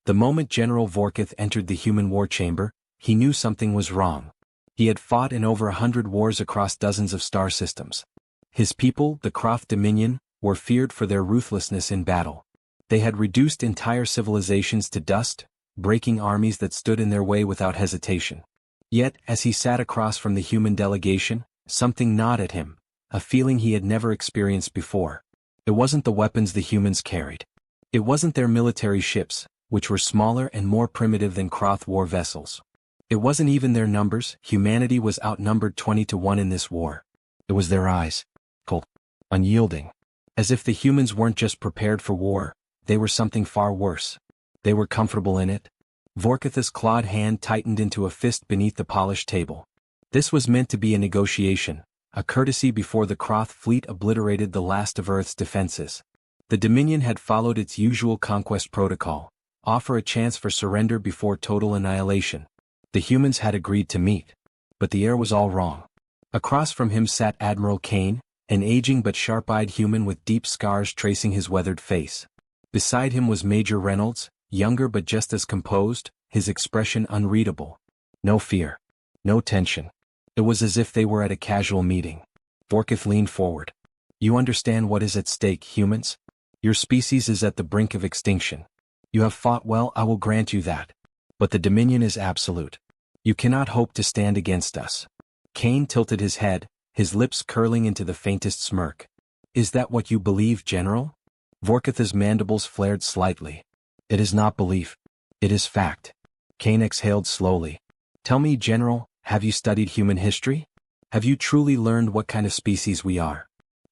The moment General Vorkith entered the human war chamber, he knew something was wrong. He had fought in over 100 wars across dozens of star systems. His people, the Kroth Dominion, were feared for their ruthlessness in battle. They had reduced entire civilizations to dust, breaking armies that stood in their way without hesitation. Yet, as he sat across from the human delegation, something gnawed at him, a feeling he had never experienced before. It wasn't the weapons the humans carried. It wasn't their military ships, which were smaller and more primitive than Kroth war vessels. It wasn't even their numbers. Humanity was outnumbered 20-1 in this war. It was their eyes. Cold. Unyielding. As if the humans weren't just prepared for war, they were something far worse. They were comfortable in it. Vorkith's clawed hand tightened into a fist beneath the polished table. This was meant to be a negotiation, a courtesy before the Kroth fleet obliterated the last of Earth's defenses. The Dominion had followed its usual conquest protocol, offer a chance for surrender before total annihilation. The humans had agreed to meet. But the air was all wrong. Across from him sat Admiral Kane, an aging but sharp-eyed human with deep scars tracing his weathered face. Beside him was Major Reynolds, younger but just as composed, his expression unreadable. No fear. No tension. It was as if they were at a casual meeting. Vorkith leaned forward. You understand what is at stake, humans? Your species is at the brink of extinction. You have fought well, I will grant you that. But the Dominion is absolute. You cannot hope to stand against us. Kane tilted his head, his lips curling into the faintest smirk. Is that what you believe, General? Vorkith's mandibles flared slightly. It is not belief. It is fact. Kane exhaled slowly. Tell me, General, have you studied human history? Have you truly learned what kind of species we are?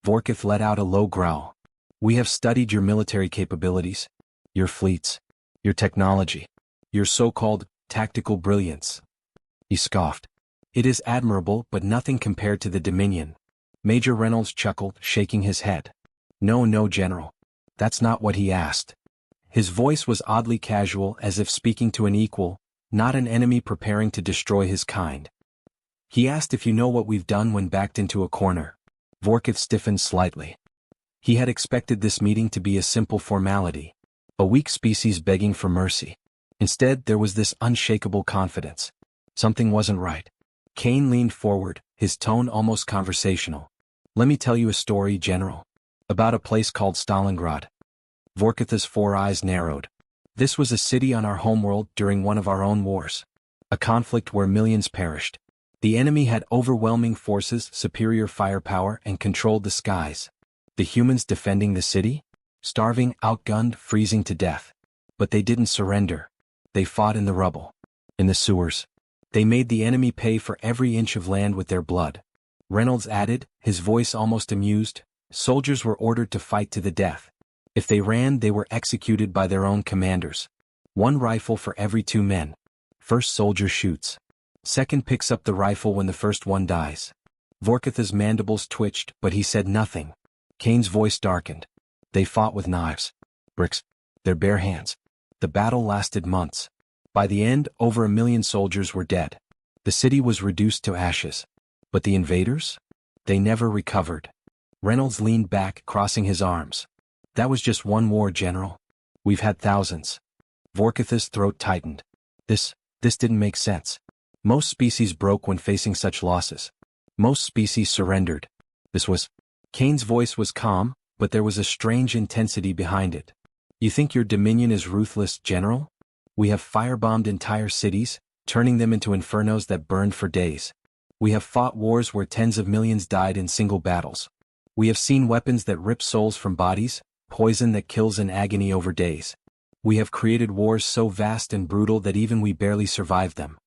Vorkith let out a low growl. We have studied your military capabilities, your fleets, your technology, your so-called tactical brilliance. He scoffed. It is admirable, but nothing compared to the Dominion. Major Reynolds chuckled, shaking his head. No, General. That's not what he asked. His voice was oddly casual, as if speaking to an equal, not an enemy preparing to destroy his kind. He asked if you know what we've done when backed into a corner. Vorkith stiffened slightly. He had expected this meeting to be a simple formality. A weak species begging for mercy. Instead, there was this unshakable confidence. Something wasn't right. Kane leaned forward, his tone almost conversational. Let me tell you a story, General. About a place called Stalingrad. Vorkith's four eyes narrowed. This was a city on our homeworld during one of our own wars. A conflict where millions perished. The enemy had overwhelming forces, superior firepower, and controlled the skies. The humans defending the city? Starving, outgunned, freezing to death. But they didn't surrender. They fought in the rubble. In the sewers. They made the enemy pay for every inch of land with their blood. Reynolds added, his voice almost amused, soldiers were ordered to fight to the death. If they ran, they were executed by their own commanders. 1 rifle for every 2 men. First soldier shoots. Second picks up the rifle when the first one dies. Vorkith's mandibles twitched, but he said nothing. Kane's voice darkened. They fought with knives. Bricks. Their bare hands. The battle lasted months. By the end, over 1 million soldiers were dead. The city was reduced to ashes. But the invaders? They never recovered. Reynolds leaned back, crossing his arms. That was just one war, General. We've had thousands. Vorkith's throat tightened. This didn't make sense. Most species broke when facing such losses. Most species surrendered. This was... Kane's voice was calm, but there was a strange intensity behind it. You think your Dominion is ruthless, General? We have firebombed entire cities, turning them into infernos that burned for days. We have fought wars where tens of millions died in single battles. We have seen weapons that rip souls from bodies, poison that kills in agony over days. We have created wars so vast and brutal that even we barely survived them.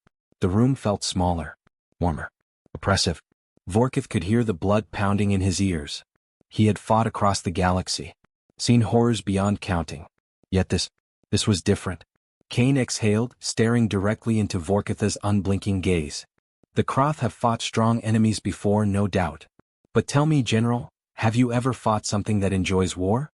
The room felt smaller, warmer, oppressive. Vorkith could hear the blood pounding in his ears. He had fought across the galaxy, seen horrors beyond counting. Yet this was different. Kane exhaled, staring directly into Vorkith's unblinking gaze. The Kroth have fought strong enemies before, no doubt. But tell me, General, have you ever fought something that enjoys war?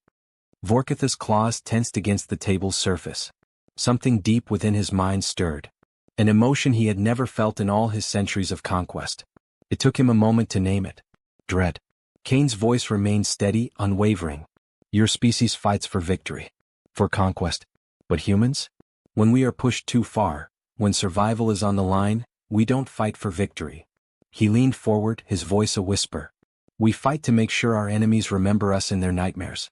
Vorkith's claws tensed against the table's surface. Something deep within his mind stirred. An emotion he had never felt in all his centuries of conquest. It took him a moment to name it. Dread. Kane's voice remained steady, unwavering. Your species fights for victory. For conquest. But humans? When we are pushed too far, when survival is on the line, we don't fight for victory. He leaned forward, his voice a whisper. We fight to make sure our enemies remember us in their nightmares.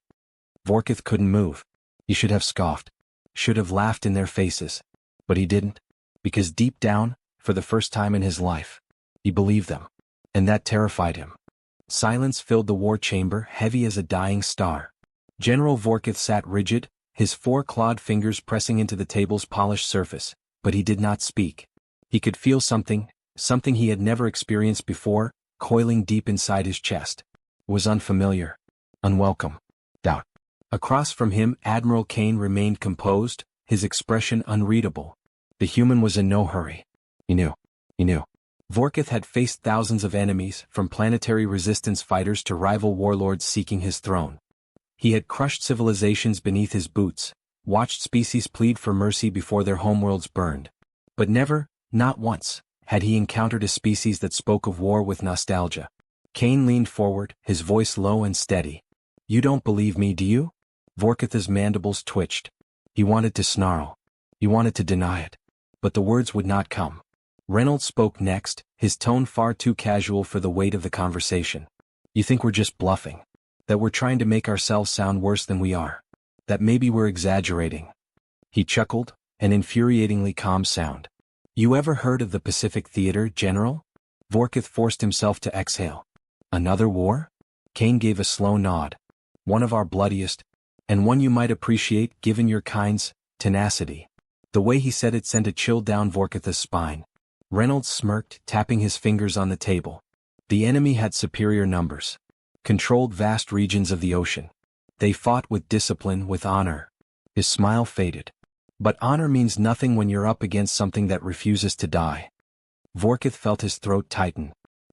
Vorkith couldn't move. He should have scoffed. Should have laughed in their faces. But he didn't. Because deep down, for the first time in his life, he believed them. And that terrified him. Silence filled the war chamber, heavy as a dying star. General Vorkith sat rigid, his 4 clawed fingers pressing into the table's polished surface, but he did not speak. He could feel something he had never experienced before, coiling deep inside his chest. It was unfamiliar. Unwelcome. Doubt. Across from him, Admiral Kane remained composed, his expression unreadable. The human was in no hurry. He knew. Vorkith had faced thousands of enemies, from planetary resistance fighters to rival warlords seeking his throne. He had crushed civilizations beneath his boots, watched species plead for mercy before their homeworlds burned. But never, not once, had he encountered a species that spoke of war with nostalgia. Kane leaned forward, his voice low and steady. You don't believe me, do you? Vorkith's mandibles twitched. He wanted to snarl. He wanted to deny it. But the words would not come. Reynolds spoke next, his tone far too casual for the weight of the conversation. You think we're just bluffing? That we're trying to make ourselves sound worse than we are? That maybe we're exaggerating? He chuckled, an infuriatingly calm sound. You ever heard of the Pacific Theater, General? Vorkith forced himself to exhale. Another war? Kane gave a slow nod. One of our bloodiest, and one you might appreciate given your kind's tenacity. The way he said it sent a chill down Vorkith's spine. Reynolds smirked, tapping his fingers on the table. The enemy had superior numbers. Controlled vast regions of the ocean. They fought with discipline, with honor. His smile faded. But honor means nothing when you're up against something that refuses to die. Vorkith felt his throat tighten.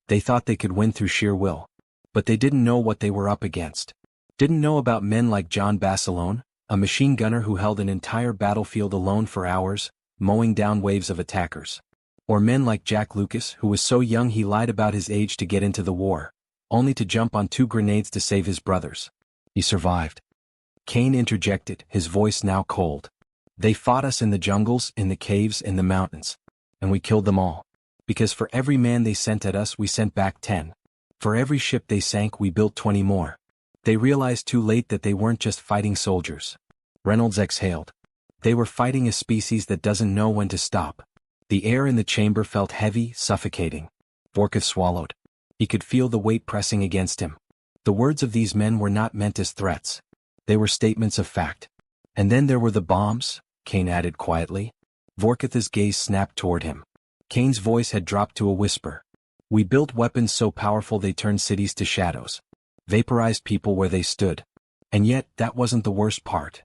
They thought they could win through sheer will. But they didn't know what they were up against. Didn't know about men like John Basilone, a machine gunner who held an entire battlefield alone for hours, mowing down waves of attackers. Or men like Jack Lucas, who was so young he lied about his age to get into the war, only to jump on 2 grenades to save his brothers. He survived. Kane interjected, his voice now cold. They fought us in the jungles, in the caves, in the mountains. And we killed them all. Because for every man they sent at us we sent back 10. For every ship they sank we built 20 more. They realized too late that they weren't just fighting soldiers. Reynolds exhaled. They were fighting a species that doesn't know when to stop. The air in the chamber felt heavy, suffocating. Vorkith swallowed. He could feel the weight pressing against him. The words of these men were not meant as threats. They were statements of fact. And then there were the bombs, Kane added quietly. Vorkith's gaze snapped toward him. Kane's voice had dropped to a whisper. We built weapons so powerful they turned cities to shadows. Vaporized people where they stood. And yet, that wasn't the worst part.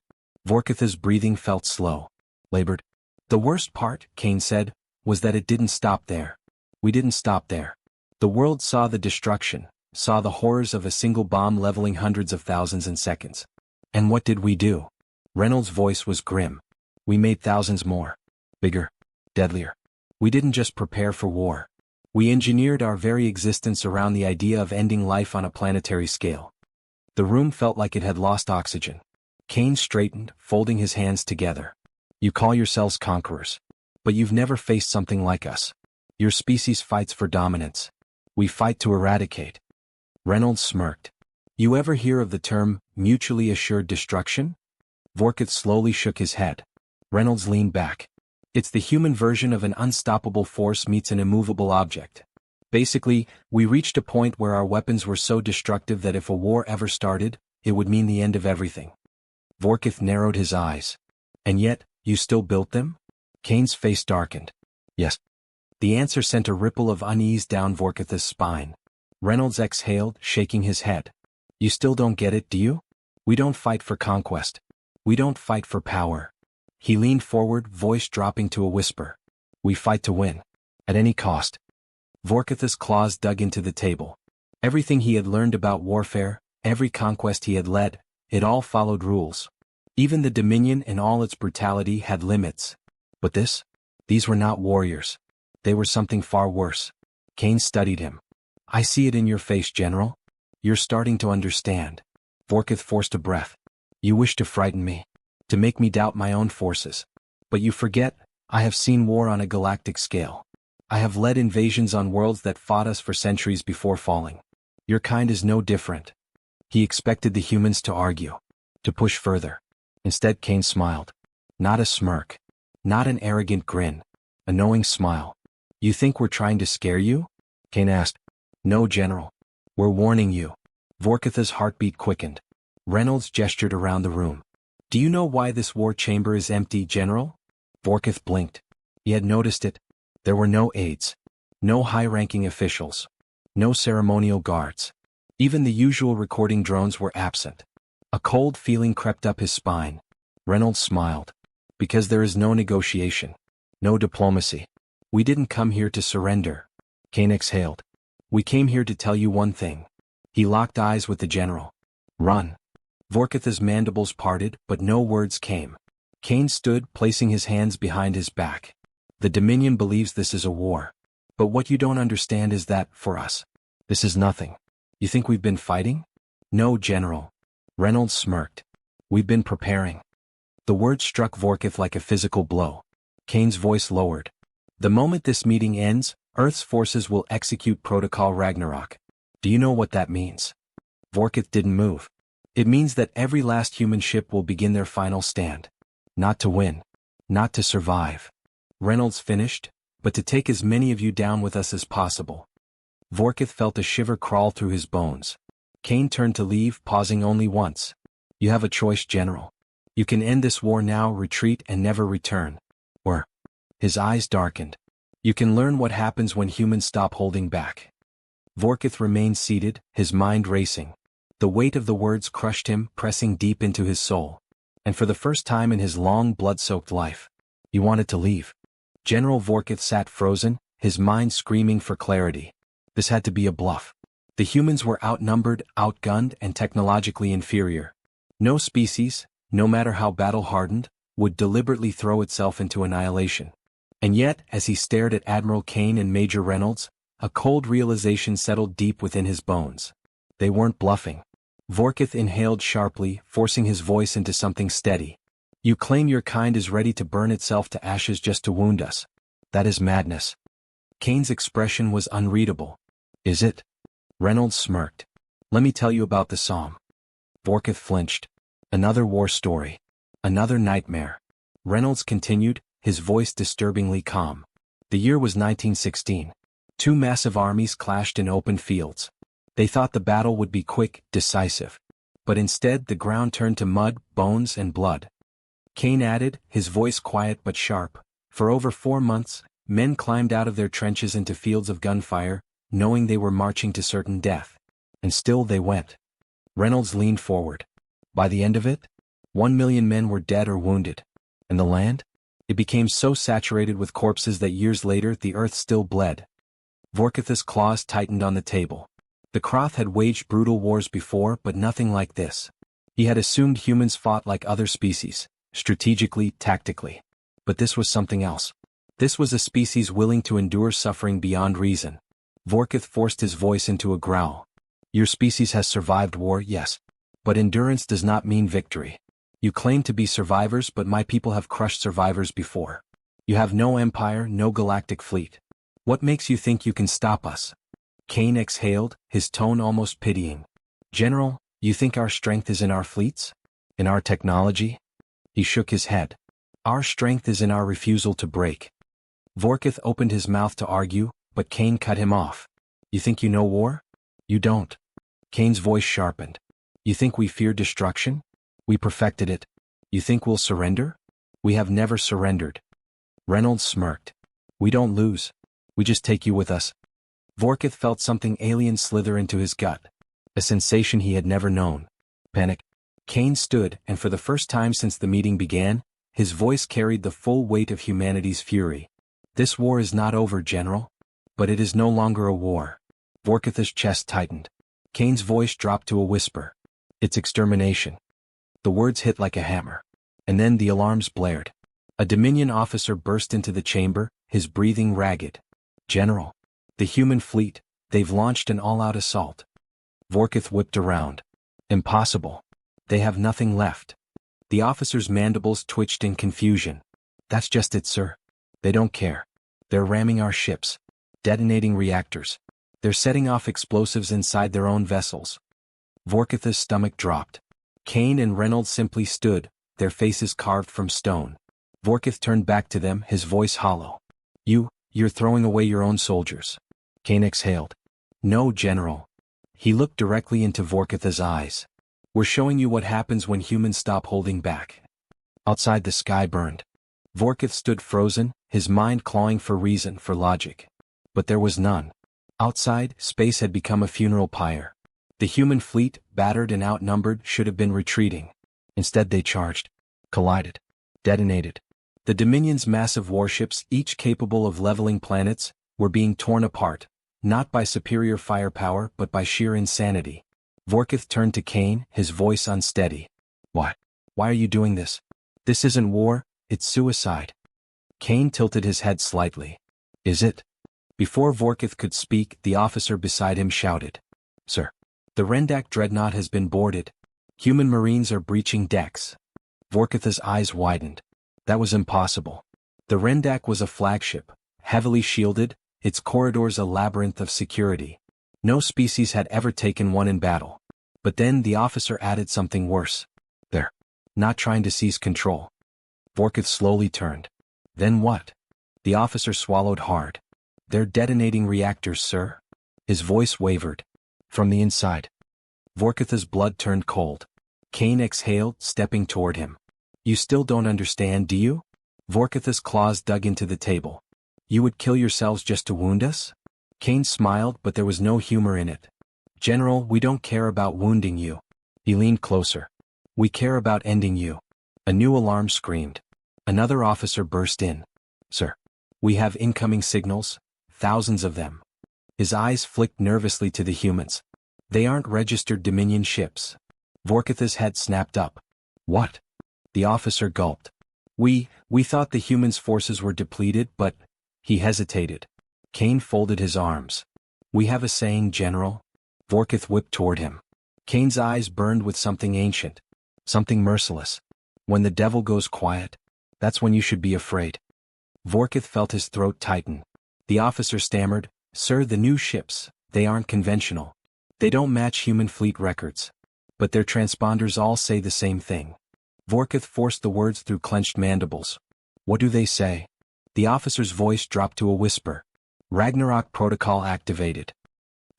Vorkith's breathing felt slow. Labored. The worst part, Kane said, was that it didn't stop there. We didn't stop there. The world saw the destruction, saw the horrors of a single bomb leveling hundreds of thousands in seconds. And what did we do? Reynolds' voice was grim. We made thousands more. Bigger. Deadlier. We didn't just prepare for war. We engineered our very existence around the idea of ending life on a planetary scale. The room felt like it had lost oxygen. Kane straightened, folding his hands together. You call yourselves conquerors. But you've never faced something like us. Your species fights for dominance. We fight to eradicate. Reynolds smirked. You ever hear of the term, mutually assured destruction? Vorkith slowly shook his head. Reynolds leaned back. It's the human version of an unstoppable force meets an immovable object. Basically, we reached a point where our weapons were so destructive that if a war ever started, it would mean the end of everything. Vorkith narrowed his eyes. And yet, you still built them? Kane's face darkened. Yes. The answer sent a ripple of unease down Vorkith's spine. Reynolds exhaled, shaking his head. You still don't get it, do you? We don't fight for conquest. We don't fight for power. He leaned forward, voice dropping to a whisper. We fight to win. At any cost. Vorkith's claws dug into the table. Everything he had learned about warfare, every conquest he had led, it all followed rules. Even the Dominion in all its brutality had limits. But these were not warriors. They were something far worse. Kane studied him. I see it in your face, General. You're starting to understand. Vorkith forced a breath. You wish to frighten me. To make me doubt my own forces. But you forget, I have seen war on a galactic scale. I have led invasions on worlds that fought us for centuries before falling. Your kind is no different. He expected the humans to argue, to push further. Instead, Kane smiled. Not a smirk. Not an arrogant grin. A knowing smile. You think we're trying to scare you? Kane asked. No, General. We're warning you. Vorkatha's heartbeat quickened. Reynolds gestured around the room. Do you know why this war chamber is empty, General? Vorkath blinked. He had noticed it. There were no aides. No high-ranking officials. No ceremonial guards. Even the usual recording drones were absent. A cold feeling crept up his spine. Reynolds smiled. Because there is no negotiation. No diplomacy. We didn't come here to surrender. Kane exhaled. We came here to tell you one thing. He locked eyes with the general. Run. Vorkatha's mandibles parted, but no words came. Kane stood, placing his hands behind his back. The Dominion believes this is a war. But what you don't understand is that, for us, this is nothing. You think we've been fighting? No, General. Reynolds smirked. We've been preparing. The word struck Vorkath like a physical blow. Kane's voice lowered. The moment this meeting ends, Earth's forces will execute Protocol Ragnarok. Do you know what that means? Vorkath didn't move. It means that every last human ship will begin their final stand. Not to win. Not to survive. Reynolds finished, but to take as many of you down with us as possible. Vorkath felt a shiver crawl through his bones. Kane turned to leave, pausing only once. You have a choice, General. You can end this war now, retreat and never return. Or, his eyes darkened. You can learn what happens when humans stop holding back. Vorkath remained seated, his mind racing. The weight of the words crushed him, pressing deep into his soul. And for the first time in his long, blood-soaked life, he wanted to leave. General Vorkath sat frozen, his mind screaming for clarity. This had to be a bluff. The humans were outnumbered, outgunned, and technologically inferior. No species, no matter how battle-hardened, would deliberately throw itself into annihilation. And yet, as he stared at Admiral Kane and Major Reynolds, a cold realization settled deep within his bones. They weren't bluffing. Vorkath inhaled sharply, forcing his voice into something steady. You claim your kind is ready to burn itself to ashes just to wound us. That is madness. Kane's expression was unreadable. Is it? Reynolds smirked. Let me tell you about the Psalm. Vorkath flinched. Another war story. Another nightmare. Reynolds continued, his voice disturbingly calm. The year was 1916. Two massive armies clashed in open fields. They thought the battle would be quick, decisive. But instead the ground turned to mud, bones, and blood. Kane added, his voice quiet but sharp. For over 4 months, men climbed out of their trenches into fields of gunfire, knowing they were marching to certain death. And still they went. Reynolds leaned forward. By the end of it, 1 million men were dead or wounded. And the land? It became so saturated with corpses that years later the earth still bled. Vorkatha's claws tightened on the table. The Kroth had waged brutal wars before, but nothing like this. He had assumed humans fought like other species, strategically, tactically. But this was something else. This was a species willing to endure suffering beyond reason. Vorkath forced his voice into a growl. Your species has survived war, yes. But endurance does not mean victory. You claim to be survivors, but my people have crushed survivors before. You have no empire, no galactic fleet. What makes you think you can stop us? Kane exhaled, his tone almost pitying. General, you think our strength is in our fleets? In our technology? He shook his head. Our strength is in our refusal to break. Vorkath opened his mouth to argue, but Kane cut him off. You think you know war? You don't. Kane's voice sharpened. You think we fear destruction? We perfected it. You think we'll surrender? We have never surrendered. Reynolds smirked. We don't lose. We just take you with us. Vorkath felt something alien slither into his gut. A sensation he had never known. Panic. Kane stood, and for the first time since the meeting began, his voice carried the full weight of humanity's fury. This war is not over, General. But it is no longer a war. Vorkatha's chest tightened. Kane's voice dropped to a whisper. It's extermination. The words hit like a hammer. And then the alarms blared. A Dominion officer burst into the chamber, his breathing ragged. General. The human fleet, they've launched an all-out assault. Vorkath whipped around. Impossible. They have nothing left. The officer's mandibles twitched in confusion. That's just it, sir. They don't care. They're ramming our ships. Detonating reactors. They're setting off explosives inside their own vessels. Vorkith's stomach dropped. Kane and Reynolds simply stood, their faces carved from stone. Vorkith turned back to them, his voice hollow. You're throwing away your own soldiers. Kane exhaled. No, General. He looked directly into Vorkith's eyes. We're showing you what happens when humans stop holding back. Outside, the sky burned. Vorkith stood frozen, his mind clawing for reason, for logic. But there was none. Outside, space had become a funeral pyre. The human fleet, battered and outnumbered, should have been retreating. Instead they charged. Collided. Detonated. The Dominion's massive warships, each capable of leveling planets, were being torn apart, not by superior firepower but by sheer insanity. Vorkith turned to Kane, his voice unsteady. Why are you doing this? This isn't war, it's suicide. Kane tilted his head slightly. Is it? Before Vorkith could speak, the officer beside him shouted. Sir, the Rendak dreadnought has been boarded. Human marines are breaching decks. Vorkith's eyes widened. That was impossible. The Rendak was a flagship, heavily shielded, its corridors a labyrinth of security. No species had ever taken one in battle. But then the officer added something worse. They're not trying to seize control. Vorkith slowly turned. Then what? The officer swallowed hard. They're detonating reactors, sir. His voice wavered. From the inside. Vorkith's blood turned cold. Kane exhaled, stepping toward him. You still don't understand, do you? Vorkith's claws dug into the table. You would kill yourselves just to wound us? Kane smiled, but there was no humor in it. General, we don't care about wounding you. He leaned closer. We care about ending you. A new alarm screamed. Another officer burst in. Sir, we have incoming signals, thousands of them. His eyes flicked nervously to the humans. They aren't registered Dominion ships. Vorkith's head snapped up. What? The officer gulped. We thought the humans' forces were depleted, but... He hesitated. Kane folded his arms. We have a saying, General. Vorkith whipped toward him. Kane's eyes burned with something ancient. Something merciless. When the devil goes quiet, that's when you should be afraid. Vorkith felt his throat tighten. The officer stammered, Sir, the new ships, they aren't conventional. They don't match human fleet records. But their transponders all say the same thing. Vorkith forced the words through clenched mandibles. What do they say? The officer's voice dropped to a whisper. Ragnarok protocol activated.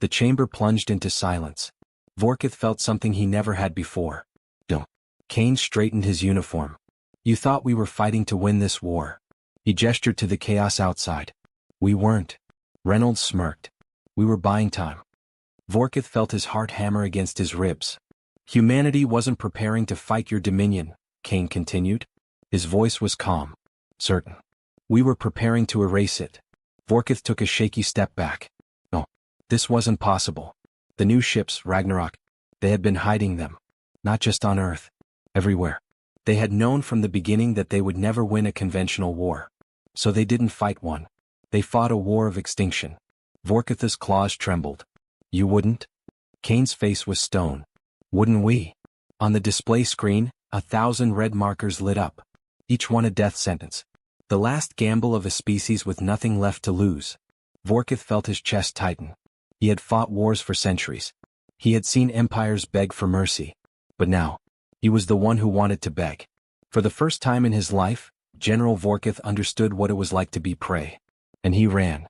The chamber plunged into silence. Vorkith felt something he never had before. Don't. Kane straightened his uniform. You thought we were fighting to win this war. He gestured to the chaos outside. We weren't. Reynolds smirked. We were buying time. Vorkith felt his heart hammer against his ribs. Humanity wasn't preparing to fight your Dominion, Kane continued. His voice was calm. Certain. We were preparing to erase it. Vorkith took a shaky step back. No, this wasn't possible. The new ships, Ragnarok, they had been hiding them. Not just on Earth. Everywhere. They had known from the beginning that they would never win a conventional war. So they didn't fight one. They fought a war of extinction. Vorkith's claws trembled. You wouldn't? Kane's face was stone. Wouldn't we? On the display screen, 1,000 red markers lit up. Each one a death sentence. The last gamble of a species with nothing left to lose. Vorkith felt his chest tighten. He had fought wars for centuries. He had seen empires beg for mercy. But now, he was the one who wanted to beg. For the first time in his life, General Vorkith understood what it was like to be prey. And he ran.